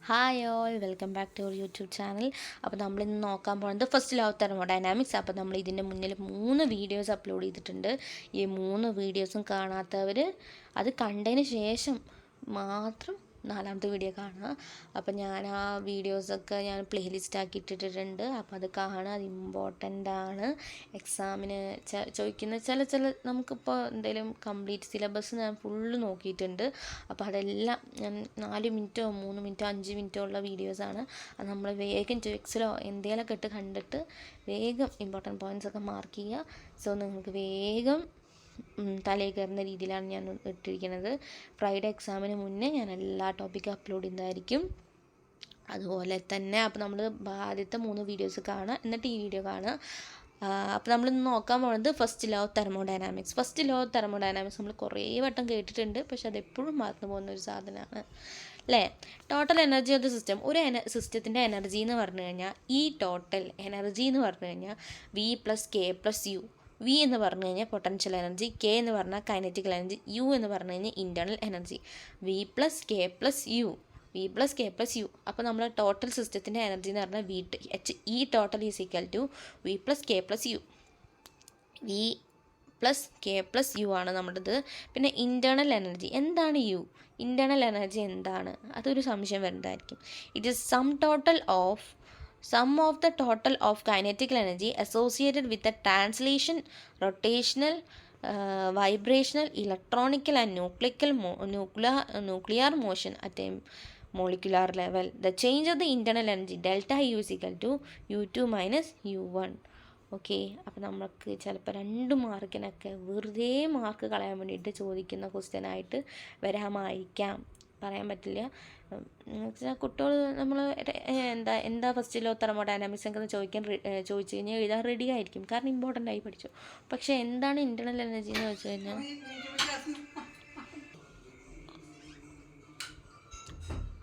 Hi all, welcome back to our YouTube channel. അപ്പോൾ നമ്മളിന്ന് നോക്കാൻ പോകുന്നത് ഫസ്റ്റ് ലോ ഓഫ് തെർമോഡൈനാമിക്സ്. അപ്പോൾ നമ്മൾ ഇതിൻ്റെ മുന്നിൽ 3 വീഡിയോസ് അപ്ലോഡ് ചെയ്തിട്ടുണ്ട്. ഈ 3 വീഡിയോസും കാണാത്തവർ അത് കണ്ടതിന് ശേഷം മാത്രം 4ാമത്തെ വീഡിയോ കാണുക. അപ്പോൾ ഞാൻ ആ വീഡിയോസൊക്കെ ഞാൻ പ്ലേലിസ്റ്റ് ആക്കി ഇട്ടിട്ടുണ്ട്. അപ്പോൾ അത് കാണുക, അത് ഇമ്പോർട്ടൻ്റ് ആണ്. എക്സാമിന് ചോദിക്കുന്ന ചില നമുക്കിപ്പോൾ എന്തെങ്കിലും കംപ്ലീറ്റ് സിലബസ് ഞാൻ ഫുള്ള് നോക്കിയിട്ടുണ്ട്. അപ്പോൾ അതെല്ലാം ഞാൻ 4 മിനിറ്റോ 3 മിനിറ്റോ 5 മിനിറ്റോ ഉള്ള വീഡിയോസാണ്. അത് നമ്മൾ വേഗം എക്സിലോ എന്തെങ്കിലുമൊക്കെ ഇട്ട് കണ്ടിട്ട് വേഗം ഇമ്പോർട്ടൻറ്റ് പോയിൻറ്റ്സൊക്കെ മാർക്ക് ചെയ്യുക. സോ നിങ്ങൾക്ക് വേഗം തലയിൽ കയറുന്ന രീതിയിലാണ് ഞാൻ ഇട്ടിരിക്കുന്നത്. ഫ്രൈഡേ എക്സാമിന് മുന്നേ ഞാൻ എല്ലാ ടോപ്പിക്കും അപ്ലോഡ് ചെയ്യുന്നതായിരിക്കും. അതുപോലെ തന്നെ അപ്പോൾ നമ്മൾ ആദ്യത്തെ 3 വീഡിയോസ് കാണുക, എന്നിട്ട് ഈ വീഡിയോ കാണുക. അപ്പോൾ നമ്മൾ നോക്കാൻ പോകുന്നത് first law of thermodynamics. First law of thermodynamics നമ്മൾ കുറേ വട്ടം കേട്ടിട്ടുണ്ട്, പക്ഷെ അതെപ്പോഴും മറന്നു പോകുന്ന ഒരു സാധനമാണ് അല്ലേ. Total energy of the system. ഒരു സിസ്റ്റത്തിൻ്റെ എനർജി എന്ന് പറഞ്ഞു കഴിഞ്ഞാൽ ഈ ടോട്ടൽ എനർജി എന്ന് പറഞ്ഞു കഴിഞ്ഞാൽ V plus K plus U. V എന്ന് പറഞ്ഞു കഴിഞ്ഞാൽ പൊട്ടൻഷ്യൽ എനർജി, കെ എന്ന് പറഞ്ഞാൽ കൈനറ്റിക്കൽ എനർജി, യു എന്ന് പറഞ്ഞു കഴിഞ്ഞാൽ internal energy. V plus K plus U, V plus K plus U. അപ്പോൾ നമ്മൾ ടോട്ടൽ സിസ്റ്റത്തിൻ്റെ എനർജി എന്ന് പറഞ്ഞാൽ ഈ total is equal to V plus K plus U. V plus K plus U ആണ് നമ്മുടേത്. പിന്നെ ഇൻറ്റേർണൽ എനർജി എന്താണ് യു? ഇൻറ്റേർണൽ എനർജി എന്താണ്? അതൊരു സംശയം വരുന്നതായിരിക്കും. It is sum of the total of kinetic energy associated with the translation, rotational, vibrational, electronical and nuclear motion at a molecular level. The change of the internal energy delta U is equal to U2 minus U1. Okay, അപ്പോൾ നമുക്ക് ചിലപ്പോൾ 2 മാർക്കിനൊക്കെ വെറുതെ mark കളയാൻ വേണ്ടിയിട്ട് ചോദിക്കുന്ന ക്വസ്റ്റ്യനായിട്ട് വരാമായിരിക്കാം, പറയാൻ പറ്റില്ല. കുട്ടികൾ നമ്മൾ എന്താ ഫസ്റ്റ് ലോ തെർമോഡൈനാമിക്സ് ഒക്കെ ചോദിച്ചു കഴിഞ്ഞാൽ എഴുതാൻ റെഡി ആയിരിക്കും, കാരണം ഇമ്പോർട്ടൻ്റ് ആയി പഠിച്ചു. പക്ഷേ എന്താണ് ഇൻറ്റേർണൽ എനർജി എന്ന് വെച്ച് കഴിഞ്ഞാൽ